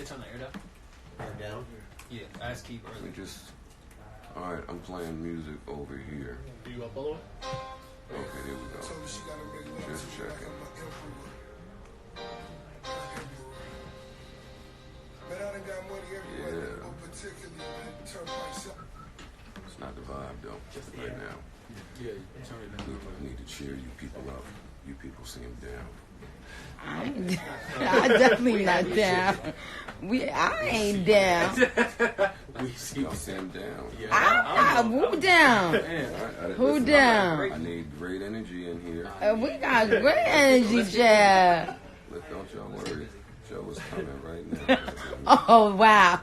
They turn the air down. Air down? Yeah, ask keep early. Alright, I'm playing music over here. Are you up all the way? Okay, there we go. Just checking. Yeah. It's not the vibe though, right now. Yeah, turn it down. We need to cheer you people up. You people seem down. I'm definitely not down. I ain't down. Y'all seem down. Who down? Who down? I need great energy in here. We got great energy, Chad. Look, don't y'all worry. Joe is coming right now. Oh wow!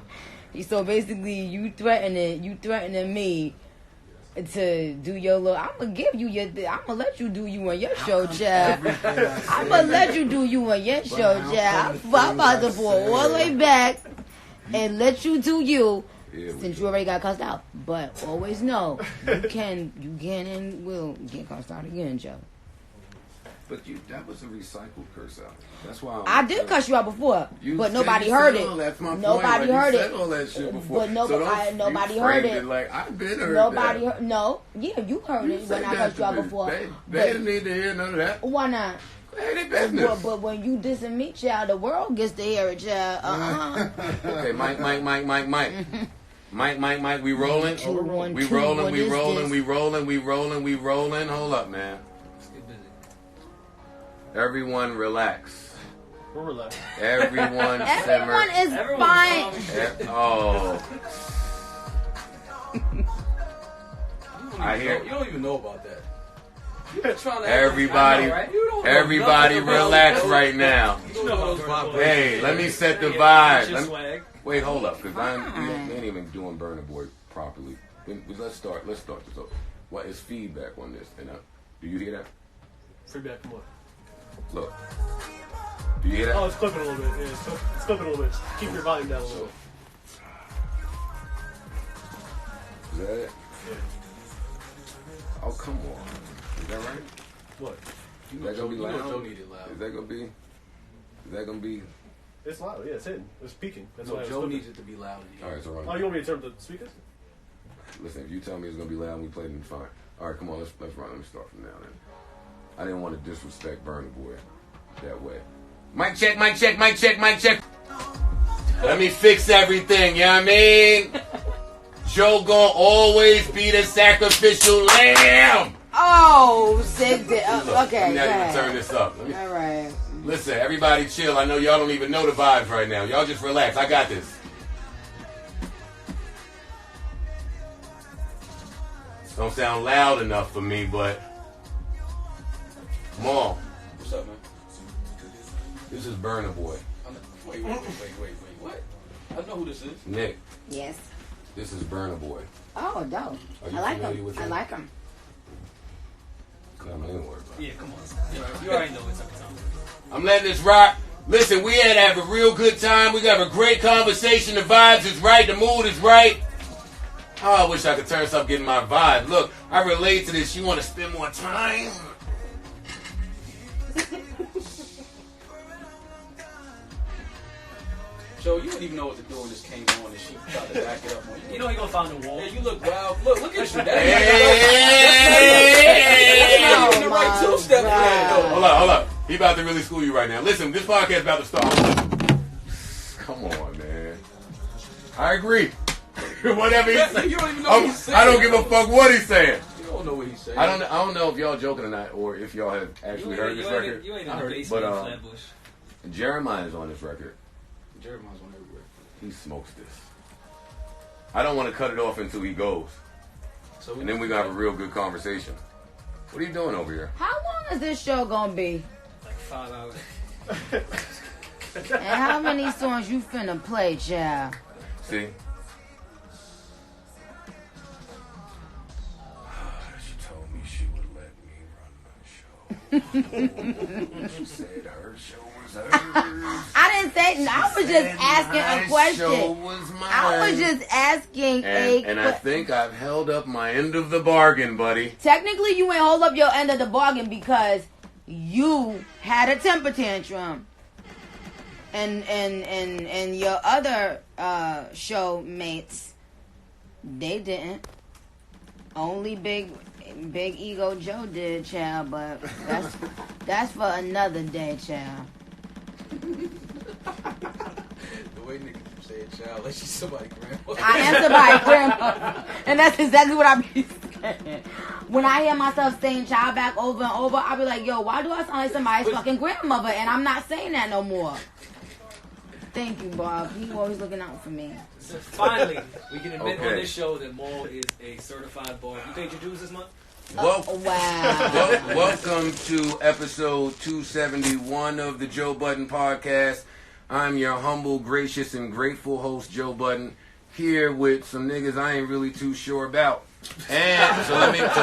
So basically, you threatening me to do your little. I'm gonna give you your. I'm gonna let you do you on your show, Chad. I'm gonna let you do you on your show, Chad. I'm about to pull all the way back and let you do you. Since you already got cussed out, but always know you can and will get cussed out again, Joe. But that was a recycled curse out. That's why I did cuss you out before, but nobody heard it. That's my point. Nobody heard it. All that shit before. But nobody heard it. Like I've been heard nobody that. Heard. No, yeah, you heard it when I cussed you out before. They didn't need to hear none of that. Why not? Ain't business. But when you dissing me, child, the world gets to hear it, child. Okay, Mike. Mike, we rolling? We rolling. Hold up, man. Everyone relax. We're relaxed. Everyone Everyone is fine. I hear. You don't even know about that. You've been trying to. Everybody relax right now. Hey, let me set the vibe. Wait, hold up, because we ain't even doing Burna Boy properly. Let's start this up. What is feedback on this? And do you hear that? Feedback from what? Look. Do you hear that? Oh, it's clipping a little bit. Yeah, it's clipping a little bit. Just keep your volume down a little bit. Is that it? Yeah. Oh, come on. Is that right? What? Is that gonna be loud? Joe needed loud. Is that gonna be? It's loud. Yeah, it's hitting. It's peaking. That's No, why Joe needs it to be loud. All right, so Oh, you want me to turn the speakers? listen. If you tell me it's gonna be loud, and we play it, then fine. All right, come on. Let's run. Let me start from now. Then. I didn't want to disrespect Burna Boy that way. Mic check. Let me fix everything, you know what I mean? Joe gonna always be the sacrificial lamb. Oh, sick. Okay, I'm not even turn this up. All right. Listen, everybody chill. I know y'all don't even know the vibes right now. Y'all just relax. I got this. Don't sound loud enough for me, but come on. What's up, man? This is Burna Boy. Wait. What? I know who this is. Nick, Yes. this is Burna Boy. Oh, dope. Are you I like familiar him. with I him? like him. Come on, ain't worried about it. Yeah, come on. You already know what's up. I'm letting this rock. Listen, we had to have a real good time. We got a great conversation. The vibes is right. The mood is right. Oh, I wish I could turn up getting my vibe. Look, I relate to this. You want to spend more time? Joe, you didn't even know what to do when this came on and she tried to back it up on you. You know you're going to find a wall. Yeah, you look wild. Look at you. That's Hey! the right two-step plan, though. Hold up. He about to really school you right now. Listen, this podcast about to start. Come on, man. I agree. Whatever he's saying. You don't even know what he's saying. I don't give a fuck what he's saying. You don't know what he's saying. I don't know if y'all joking or not, or if y'all have actually heard this record. You ain't in I the heard it, basement but in Flatbush. Jeremiah's on this record. Jeremiah's on everywhere. He smokes this. I don't want to cut it off until he goes, So and then we got a real good conversation. What are you doing over here? How long is this show gonna be? like 5 hours. And how many songs you finna play, child? See? She told me she would let me run the show. She said her show was hers. I didn't say. I was just asking a question. Show was mine. I was just asking and I think I've held up my end of the bargain, buddy. Technically, you ain't hold up your end of the bargain because you had a temper tantrum. and your other show mates, they didn't. Only Big Ego Joe did, child, but that's for another day, child. The way niggas keep saying child, like she's somebody's grandma. I am somebody's grandma, and that's exactly what I be saying. When I hear myself saying child back over and over, I be like, yo, why do I sound like somebody's fucking grandmother? And I'm not saying that no more. Thank you, Bob. You always looking out for me. So finally, we can admit on this show that Maul is a certified Bob. You paid your dues this month? Wow. Welcome to episode 271 of the Joe Budden Podcast. I'm your humble, gracious, and grateful host, Joe Budden, here with some niggas I ain't really too sure about. And so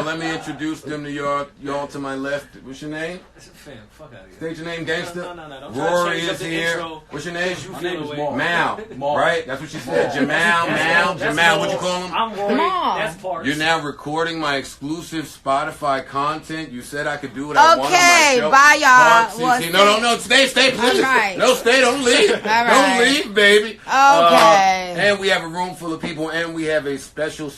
let me introduce them to y'all to my left. What's your name? Fam, fuck out of here. State your name, gangster. No. Rory is here. What's your name? My name is Mal. Mal. Right? That's what you said. Jamal. What you call him? I'm Rory. Mal. That's Parks. You're now recording my exclusive Spotify content. You said I could do what I want on my Okay, show. bye, y'all. Parks is here. No. Stay, please. All right. No, stay. Don't leave. All right. Don't leave, baby. Okay. And we have a room full of people, and we have a special.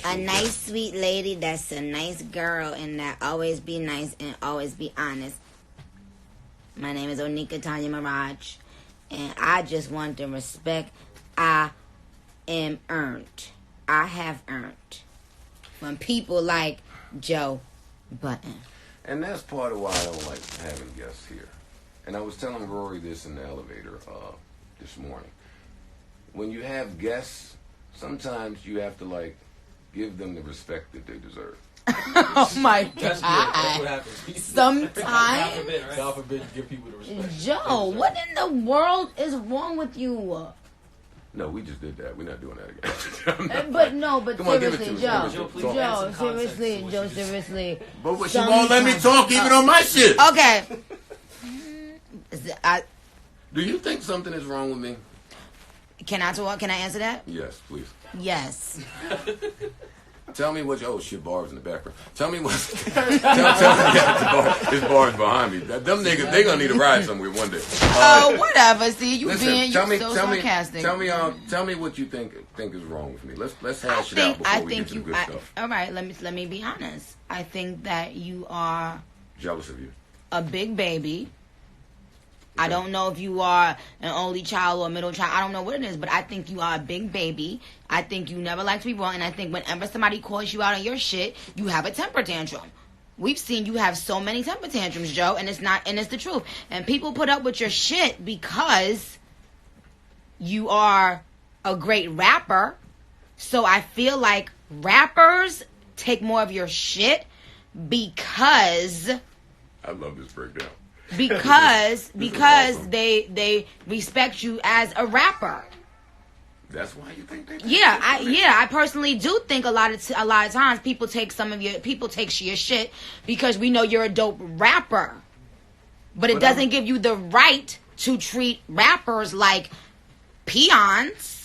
A nice, sweet lady that's a nice girl and that always be nice and always be honest. My name is Nicki Minaj, and I just want the respect I am earned. I have earned from people like Joe Budden. And that's part of why I don't like having guests here. And I was telling Rory this in the elevator this morning. When you have guests, sometimes you have to give them the respect that they deserve. Oh my God. That's what happens. Sometimes. God forbid you give people the respect. Joe, what in the world is wrong with you? No, we just did that. We're not doing that again. But Come on, give it seriously, to me. Joe, seriously. But she won't let me talk even on my shit. Okay. Do you think something is wrong with me? Can I talk? Can I answer that? Yes, please. Yes. Tell me what. Oh shit, bars in the background. Tell me what. tell me. Yeah, there's bars behind me. Them niggas, they gonna need a ride somewhere one day. Whatever. See, you listen, being so sarcastic. Tell me what you think is wrong with me. Let's hash it out before we get to the good stuff. All right. Let me be honest. I think that you are Jealous of you. a big baby. I don't know if you are an only child or a middle child. I don't know what it is, but I think you are a big baby. I think you never like to be wrong, and I think whenever somebody calls you out on your shit, you have a temper tantrum. We've seen you have so many temper tantrums, Joe, and it's the truth. And people put up with your shit because you are a great rapper. So I feel like rappers take more of your shit because I love this breakdown. Because awesome. they respect you as a rapper. That's why you think they. I personally do think a lot of times people take your shit because we know you're a dope rapper, but it doesn't give you the right to treat rappers like peons.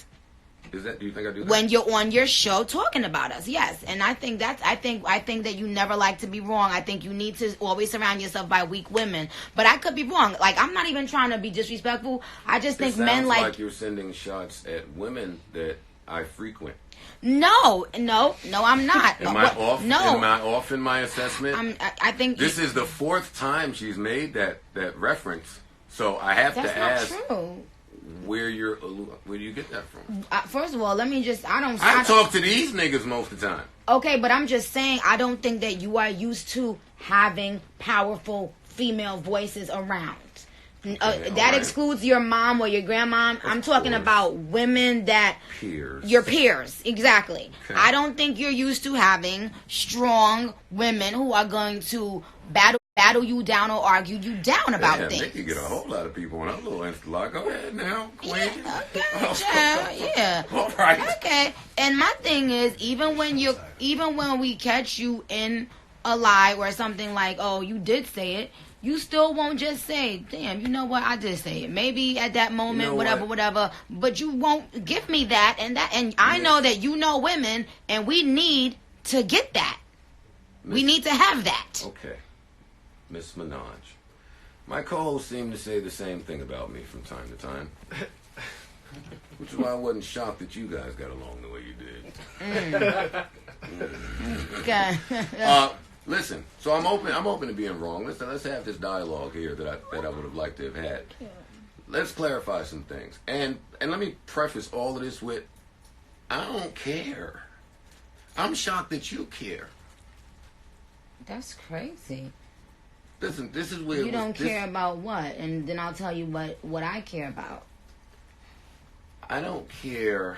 Do you think I do that? When you're on your show talking about us, yes. And I think that you never like to be wrong. I think you need to always surround yourself by weak women. But I could be wrong. I'm not even trying to be disrespectful. I just think men like you're sending shots at women that I frequent. No, I'm not. Am I off? No. Am I off in my assessment? I think this is the fourth time she's made that reference. So I have to ask. That's not true. Where do you get that from? First of all, let me just. I talk to these niggas most of the time. Okay, but I'm just saying I don't think that you are used to having powerful female voices around. That excludes your mom or your grandmom. I'm talking about women that peers. Your peers, exactly. Okay. I don't think you're used to having strong women who are going to battle you down or argue you down about things. They can get a whole lot of people on a little Insta. Go ahead now, queen. Yeah, okay, yeah. All right. Okay. And my thing is, even when we catch you in a lie or something like, oh, you did say it, you still won't just say, damn, you know what, I did say it. Maybe at that moment, whatever, but you won't give me that and that. And I know that you know women, and we need to get that. We need to have that. Okay. Miss Minaj, My co-hosts seem to say the same thing about me from time to time. Which is why I wasn't shocked that you guys got along the way you did. Okay. Listen, so I'm open to being wrong. Listen, let's have this dialogue here that I would have liked to have had. Let's clarify some things. And let me preface all of this with, I don't care. I'm shocked that you care. That's crazy. Listen, this is where you don't care about what, and then I'll tell you what I care about. I don't care.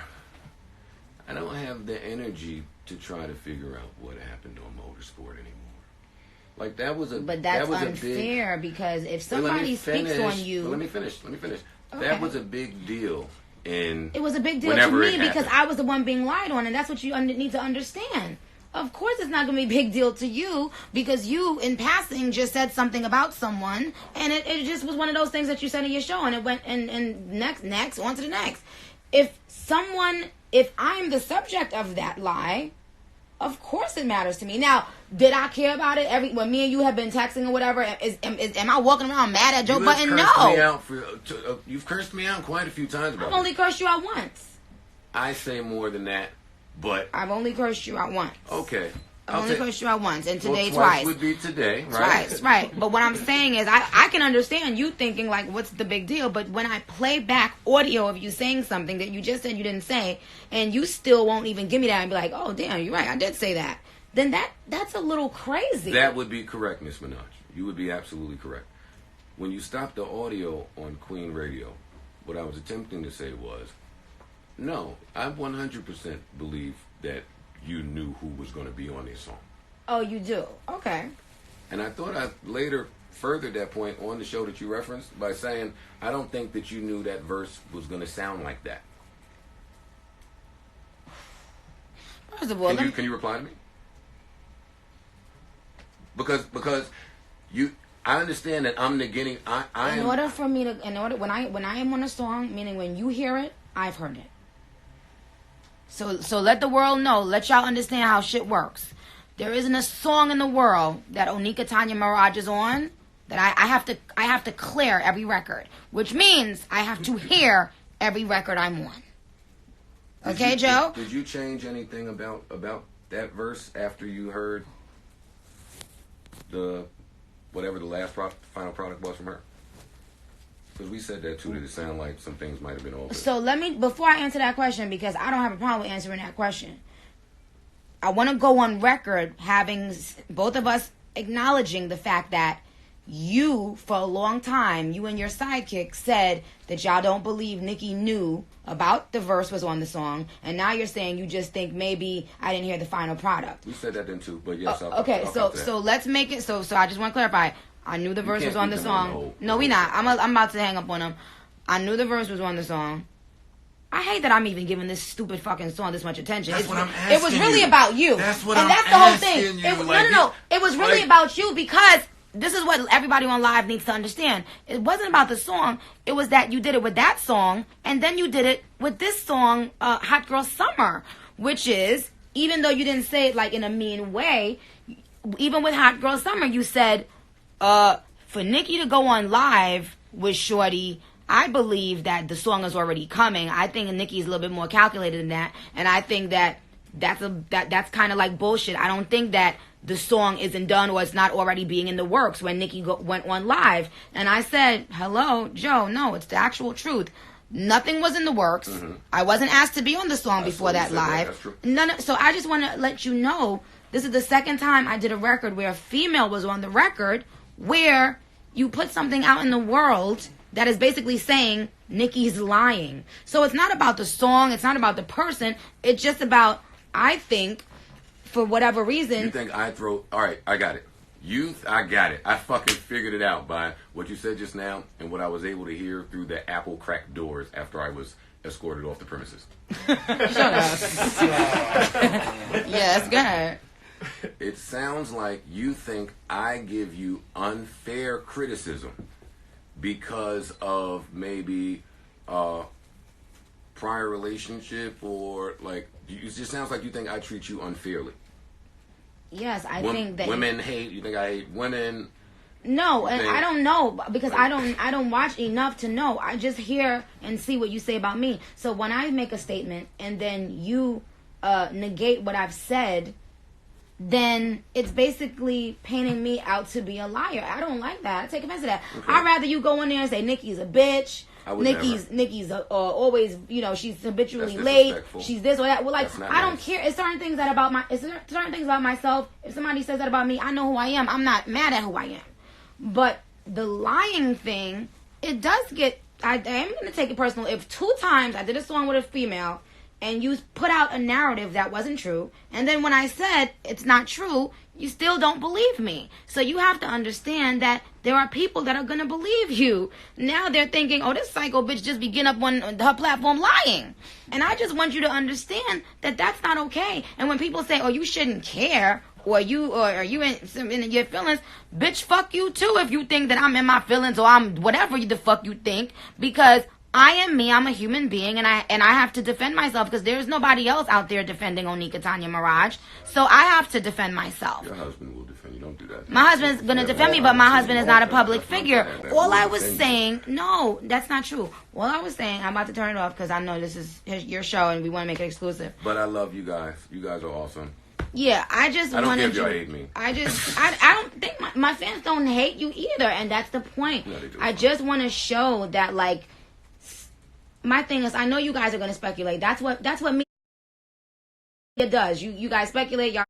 I don't have the energy to try to figure out what happened on Motorsport anymore. Like But that's unfair because if somebody speaks on you. Let me finish. Okay. That was a big deal. It was a big deal to me because I was the one being lied on, and that's what you need to understand. Of course it's not going to be a big deal to you because you, in passing, just said something about someone, and it just was one of those things that you said in your show, and it went, and next, on to the next. If I'm the subject of that lie, of course it matters to me. Now, did I care about it when me and you have been texting or whatever? Am I walking around mad at Joe Budden? No. You've cursed me out quite a few times about it. I've only cursed you out once. I say more than that. But I've only cursed you out once. Okay. I've only cursed you out once, and today twice would be today, right? Twice, right. But what I'm saying is I can understand you thinking, like, what's the big deal? But when I play back audio of you saying something that you just said you didn't say, and you still won't even give me that and be like, oh, damn, you're right, I did say that, then that's a little crazy. That would be correct, Miss Minaj. You would be absolutely correct. When you stop the audio on Queen Radio, what I was attempting to say was, no, I 100% believe that you knew who was going to be on this song. Oh, you do? Okay. And I thought I later furthered that point on the show that you referenced by saying, I don't think that you knew that verse was going to sound like that. First of all, can you reply to me? Because I understand that I'm negating. When I am on a song, meaning when you hear it, I've heard it. So let the world know. Let y'all understand how shit works. There isn't a song in the world that Onika Tanya Mirage is on that I have to clear every record, which means I have to hear every record I'm on. Okay, Joe? Did you change anything about that verse after you heard whatever the last final product was from her? Because we said that too, that it sounded like some things might have been altered. So before I answer that question, because I don't have a problem with answering that question, I want to go on record having both of us acknowledging the fact that you, for a long time, you and your sidekick said that y'all don't believe Nicki knew about the verse was on the song, and now you're saying you just think maybe I didn't hear the final product. We said that then too, but yes. So let's make it, so I just want to clarify. I knew the verse was on the song. No, we not. I'm about to hang up on him. I knew the verse was on the song. I hate that I'm even giving this stupid fucking song this much attention. That's what I'm asking. It was really about you. That's what and I'm that's the whole thing. asking you. No. It was really about you because this is what everybody on live needs to understand. It wasn't about the song. It was that you did it with that song, and then you did it with this song, Hot Girl Summer, which is, even though you didn't say it like in a mean way, even with Hot Girl Summer, you said, for Nicki to go on live with Shorty, I believe that the song is already coming. I think Nicki is a little bit more calculated than that, and I think that's kind of like bullshit. I don't think that the song isn't done or it's not already being in the works when Nicki went on live. And I said, hello, Joe, no, it's the actual truth. Nothing was in the works. Mm-hmm. I wasn't asked to be on the song before that live. So I just want to let you know, this is the second time I did a record where a female was on the record, where you put something out in the world that is basically saying Nicki's lying. So it's not about the song. It's not about the person. It's just about, I think, for whatever reason. You think all right, I got it. I got it. I fucking figured it out by what you said just now and what I was able to hear through the apple cracked doors after I was escorted off the premises. Shut up. Yes, go ahead. It sounds like you think I give you unfair criticism because of maybe prior relationship, or like it just sounds like you think I treat you unfairly. Yes, I think that women hate. You think I hate women? No, and I don't know because I don't watch enough to know. I just hear and see what you say about me. So when I make a statement and then you negate what I've said, then it's basically painting me out to be a liar. I don't like that. I take offense to that. Okay. I'd rather you go in there and say Nicki's a bitch. Nicki's always, you know, she's habitually late. She's this or that. Well, like I don't care. It's certain things about myself. If somebody says that about me, I know who I am. I'm not mad at who I am. But the lying thing, it does get. I am going to take it personal. If 2 times I did a song with a female and you put out a narrative that wasn't true, and then when I said it's not true, you still don't believe me. So you have to understand that there are people that are going to believe you. Now they're thinking, oh, this psycho bitch just be getting up on her platform lying. And I just want you to understand that that's not okay. And when people say, oh, you shouldn't care, or are you in your feelings, bitch, fuck you too if you think that I'm in my feelings or I'm whatever the fuck you think, because I am me. I'm a human being, and I have to defend myself because there's nobody else out there defending Onika Tanya Mirage. So I have to defend myself. Your husband will defend you. Don't do that. My husband's gonna defend me, but my husband is not a public figure. All I was saying, no, that's not true. All I was saying, I'm about to turn it off because I know this is your show and we want to make it exclusive. But I love you guys. You guys are awesome. Yeah, I just I don't wanted care if y'all you. hate me. I don't think my fans don't hate you either, and that's the point. No, they do. I just want to show that, like, my thing is, I know you guys are going to speculate. That's what media does. You guys speculate. Y'all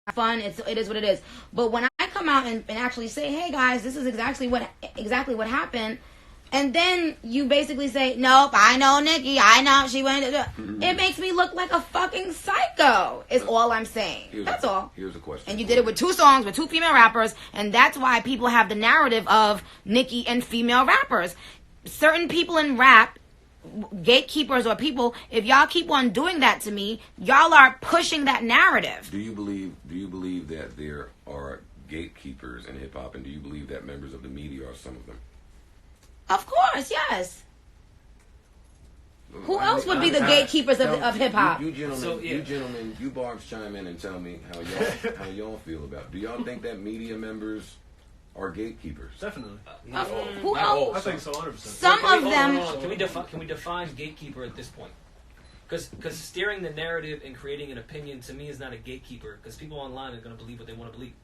have fun. It is what it is. But when I come out and actually say, hey guys, this is exactly what happened, and then you basically say, nope, I know Nicki. I know she went. It makes me look like a fucking psycho. Is all I'm saying. That's all. Here's a question. And you did it with 2 songs with 2 female rappers, and that's why people have the narrative of Nicki and female rappers. Certain people in rap, gatekeepers or people, if y'all keep on doing that to me, y'all are pushing that narrative. Do you believe that there are gatekeepers in hip hop, and do you believe that members of the media are some of them? Of course, yes. Who else would be the gatekeepers of hip hop? You gentlemen, you barbs chime in and tell me how y'all feel about it. Do y'all think that media members are gatekeepers? Definitely. Who else? I think so, 100%. Some of them. Can we define gatekeeper at this point? Because steering the narrative and creating an opinion to me is not a gatekeeper. Because people online are going to believe what they want to believe.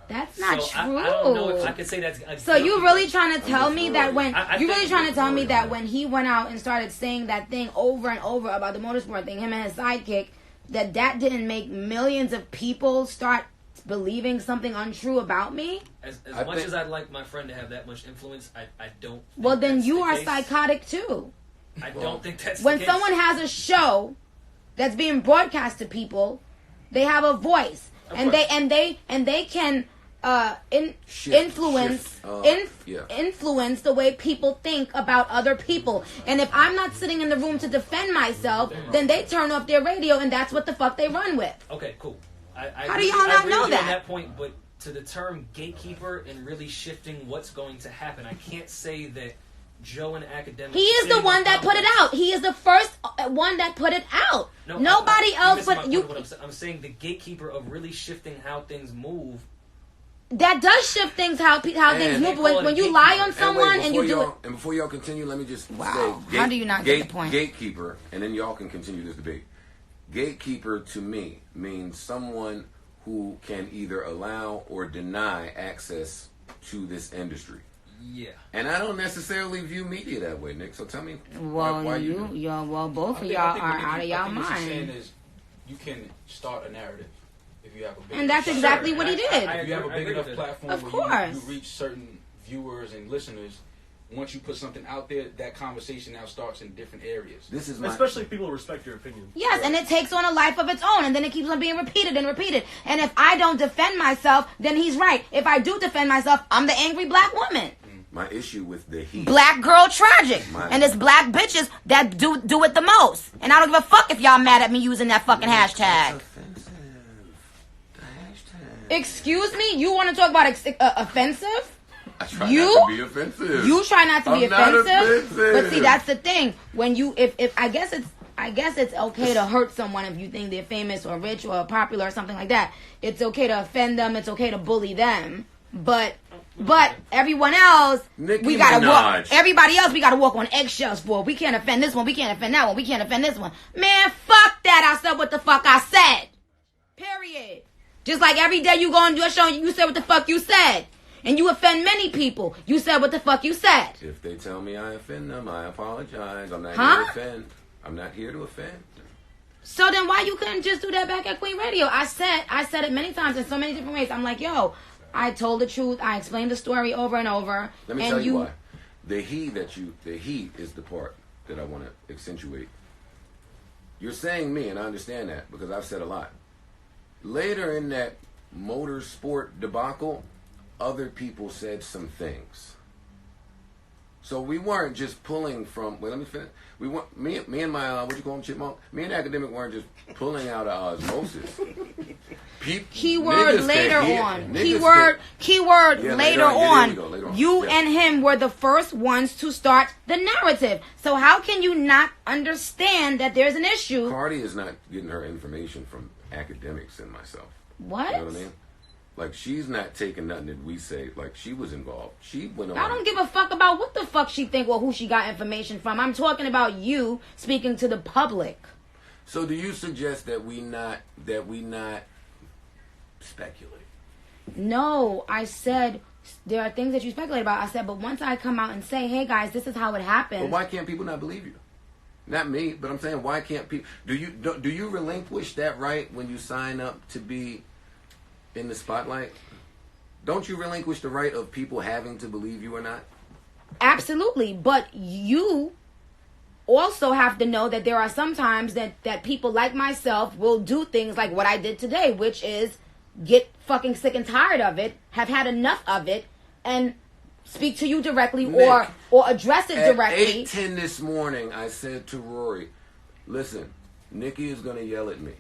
That's not true. I don't know if I could say that's. So you really trying to tell me that when when he went out and started saying that thing over and over about the motorsport thing, him and his sidekick, that didn't make millions of people start believing something untrue about me? As much as I'd like my friend to have that much influence, I don't. Well, then you are psychotic too. I don't think that's when the case. Someone has a show that's being broadcast to people, they have a voice, and they can influence the way people think about other people. And if I'm not sitting in the room to defend myself, then they turn off their radio, and that's what the fuck they run with. Okay, cool. How do y'all not know that? At that point, but to the term gatekeeper and really shifting what's going to happen, I can't say that Joe and Academic. He is the one that put it out. He is the first one that put it out. No, nobody else but you. I'm saying the gatekeeper of really shifting how things move. That does shift things how things move. When you lie on someone and you do it. And before y'all continue, let me just say, how do you not get the point? Gatekeeper, and then y'all can continue this debate. Gatekeeper to me means someone who can either allow or deny access to this industry. Yeah. And I don't necessarily view media that way, Nick. So tell me why both of y'all are out of y'all mind. What you're saying is you can start a narrative if you have a big and that's exactly what he did. If you have a big enough platform where you reach certain viewers and listeners, once you put something out there, that conversation now starts in different areas. Especially if people respect your opinion. Yes, and it takes on a life of its own, and then it keeps on being repeated and repeated. And if I don't defend myself, then he's right. If I do defend myself, I'm the angry black woman. My issue with the heat. Black girl tragic. And it's black bitches that do it the most. And I don't give a fuck if y'all mad at me using that fucking hashtag. That's offensive. The hashtag. Excuse me? You want to talk about offensive? I try not to be offensive. You try not to be offensive. Not offensive. But see, that's the thing. When you, if I guess it's okay to hurt someone if you think they're famous or rich or popular or something like that. It's okay to offend them. It's okay to bully them. But But everyone else, Nicki we gotta Minaj. walk. Everybody else, we gotta walk on eggshells for. We can't offend this one. We can't offend that one. We can't offend this one. Man, fuck that. I said what the fuck I said. Period. Just like every day you go on your show, you said what the fuck you said. And you offend many people. You said what the fuck you said. If they tell me I offend them, I apologize. I'm not Huh? here to offend. I'm not here to offend. So then why you couldn't just do that back at Queen Radio? I said it many times in so many different ways. I'm like, yo, I told the truth. I explained the story over and over. Let me tell you why. The he is the part that I want to accentuate. You're saying me, and I understand that because I've said a lot. Later in that motorsport debacle, other people said some things. So we weren't just pulling from. Wait, let me finish. We weren't, me and my what you call him, chipmunk. Me and Academic weren't just pulling out of osmosis. Keyword later on. Keyword Yeah, later on. You and him were the first ones to start the narrative. So how can you not understand that there's an issue? Cardi is not getting her information from academics and myself. What? You know what I mean? Like, she's not taking nothing that we say. Like, she was involved. She went on. I don't give a fuck about what the fuck she think or who she got information from. I'm talking about you speaking to the public. So do you suggest that we not speculate? No, I said there are things that you speculate about. I said, but once I come out and say, hey guys, this is how it happened. But why can't people not believe you? Not me, but I'm saying, why can't people? Do you relinquish that right when you sign up to be in the spotlight? Don't you relinquish the right of people having to believe you or not? Absolutely, but you also have to know that there are some times that people like myself will do things like what I did today, which is get fucking sick and tired of it, have had enough of it, and speak to you directly, Nick, or address it directly. At 8:10 this morning, I said to Rory, listen, Nicki is going to yell at me.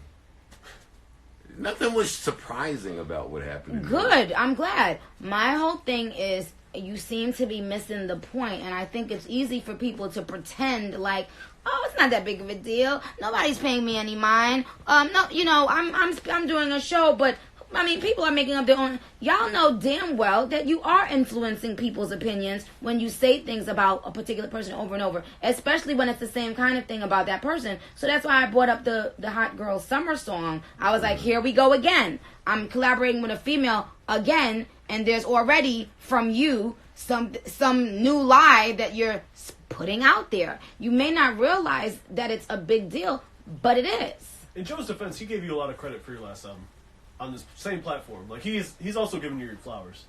Nothing was surprising about what happened. Good. I'm glad. My whole thing is you seem to be missing the point, and I think it's easy for people to pretend like, oh, it's not that big of a deal. Nobody's paying me any mind. No, you know, I'm doing a show, but I mean, people are making up their own. Y'all know damn well that you are influencing people's opinions when you say things about a particular person over and over, especially when it's the same kind of thing about that person. So that's why I brought up the Hot Girl Summer song. I was like, here we go again. I'm collaborating with a female again, and there's already from you some new lie that you're putting out there. You may not realize that it's a big deal, but it is. In Joe's defense, he gave you a lot of credit for your last album. On this same platform, like he's also giving you your flowers.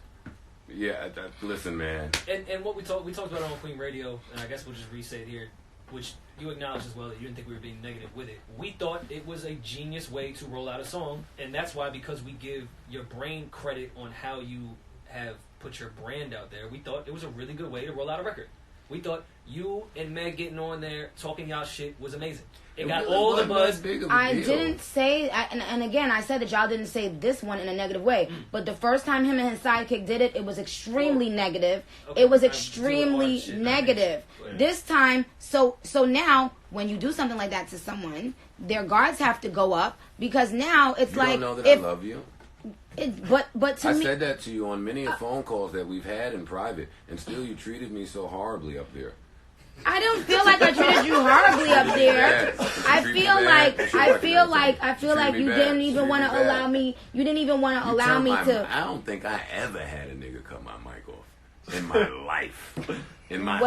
Yeah, listen, man. And what we talked about it on Queen Radio, and I guess we'll just re-say it here, which you acknowledged as well that you didn't think we were being negative with it. We thought it was a genius way to roll out a song, and that's why, because we give your brain credit on how you have put your brand out there, we thought it was a really good way to roll out a record. We thought you and Meg getting on there talking y'all shit was amazing. It got really all the buzz. I didn't say, and again, I said that y'all didn't say this one in a negative way. But the first time him and his sidekick did it, it was extremely negative. Okay, it was extremely negative. This time, so now when you do something like that to someone, their guards have to go up because now it's you like, don't know that I love you. But to I me, said that to you on many phone calls that we've had in private, and still you treated me so horribly up there. I don't feel like I treated you horribly up there. I feel like you didn't even want to allow me. You didn't even want to allow me to. I don't think I ever had a nigga cut my mic off in my life. In my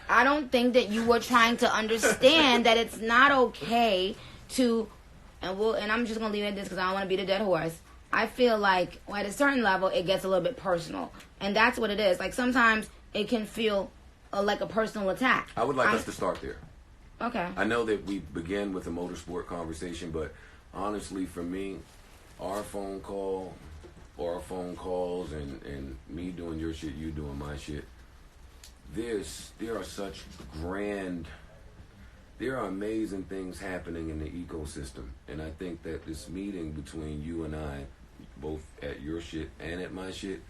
I don't think that you were trying to understand that it's not okay to. And I'm just gonna leave it at this because I don't want to beat a dead horse. I feel like at a certain level it gets a little bit personal, and that's what it is. Like sometimes it can feel like a personal attack. I would like us to start there. Okay. I know that we begin with a motorsport conversation, but honestly, for me, our phone call, or our phone calls, and me doing your shit, you doing my shit, there are such grand. There are amazing things happening in the ecosystem, and I think that this meeting between you and I, both at your shit and at my shit,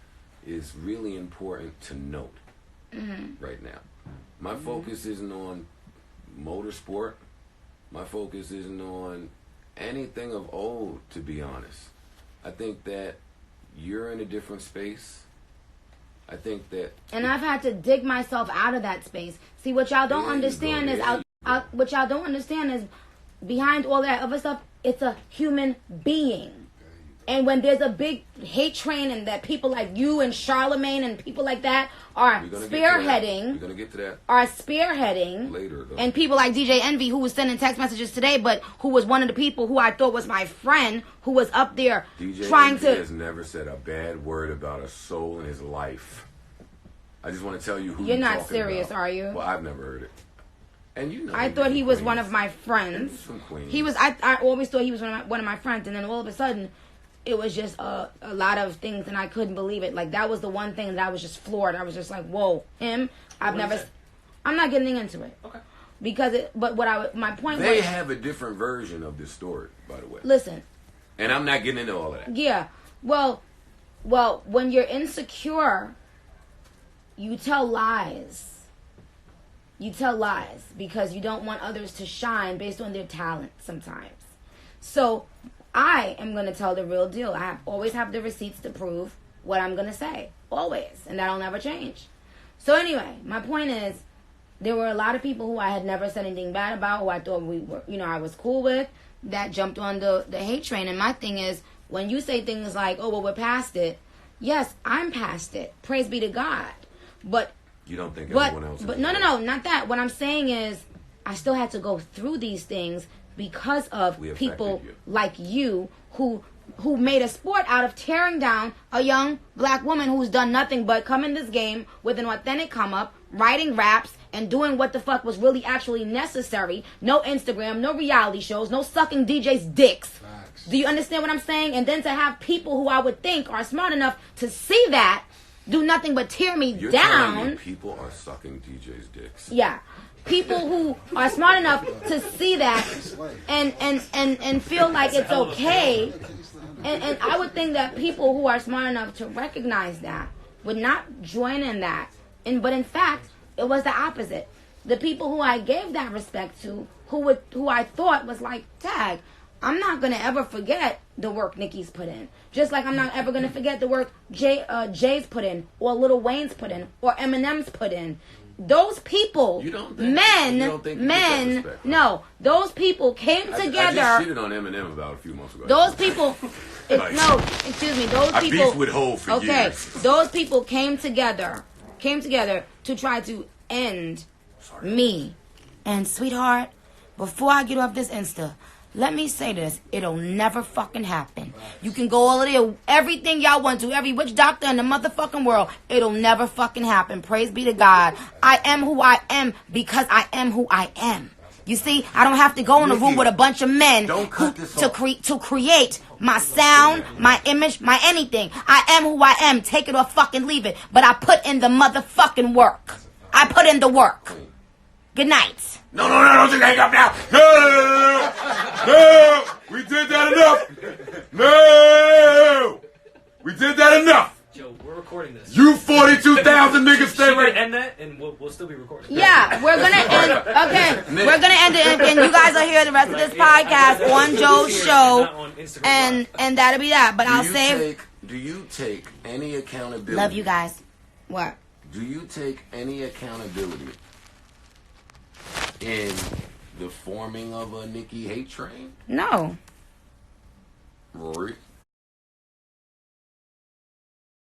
is really important to note right now. My focus isn't on motorsport. My focus isn't on anything of old, to be honest. I think that you're in a different space. I think that... And I've had to dig myself out of that space. See, what y'all don't understand is... what y'all don't understand is behind all that other stuff, it's a human being. And when there's a big hate train and that people like you and Charlemagne and people like that are spearheading... We're going to get to that. Are spearheading... Later, though. And people like DJ Envy, who was sending text messages today, but who was one of the people who I thought was my friend, who was up there DJ trying Envy to... has never said a bad word about a soul in his life. I just want to tell you who you're not talking serious, about. are you? Well, I've never heard it. And you know, I thought he was one of my friends. He was. I always thought he was one of my friends, and then all of a sudden, it was just a lot of things, and I couldn't believe it. Like that was the one thing that I was just floored. I was just like, "Whoa, him! I'm not getting into it." Okay. Because my point was, they have a different version of this story, by the way. Listen. And I'm not getting into all of that. Yeah. Well, when you're insecure, you tell lies. You tell lies because you don't want others to shine based on their talent sometimes. So I am going to tell the real deal. I always have the receipts to prove what I'm going to say. Always. And that'll never change. So anyway, my point is, there were a lot of people who I had never said anything bad about, who I thought we were, I was cool with, that jumped on the hate train. And my thing is, when you say things like, oh, well, we're past it. Yes, I'm past it. Praise be to God. But you don't think everyone else is? But no, not that. What I'm saying is, I still had to go through these things because of people like you who made a sport out of tearing down a young black woman who's done nothing but come in this game with an authentic come up, writing raps, and doing what the fuck was really actually necessary. No Instagram, no reality shows, no sucking DJs' dicks. Facts. Do you understand what I'm saying? And then to have people who I would think are smart enough to see that do nothing but tear me You're down. Telling me people are sucking DJs' dicks. Yeah. People who are smart enough to see that and feel like it's okay. And I would think that people who are smart enough to recognize that would not join in that. But in fact, it was the opposite. The people who I gave that respect to, who I thought was like, tag, I'm not going to ever forget the work Nicki's put in. Just like I'm not ever going to forget the work Jay's put in, or Lil Wayne's put in, or Eminem's put in. Those people, those people came together. I just shitted on Eminem about a few months ago. Those people, those people. I beefed with Hov for years. Those people came together to try to end me. And sweetheart, before I get off this Insta, let me say this. It'll never fucking happen. You can go all of there, everything y'all want to, every witch doctor in the motherfucking world. It'll never fucking happen. Praise be to God. I am who I am because I am who I am. You see, I don't have to go in a room with a bunch of men to create my sound, my image, my anything. I am who I am. Take it or fucking leave it. But I put in the motherfucking work. I put in the work. Good night. No, don't you hang up now. No, we did that enough. No, we did that enough. Joe, we're recording this. You 42,000 niggas stay right. End that, and we'll still be recording. Yeah, we're gonna end. Okay, we're gonna end it, and you guys will hear the rest of this podcast on Joe's show, and that'll be that. But I'll say, do you take any accountability? Love you guys. What? Do you take any accountability in the forming of a Nicki hate train? No. Rory?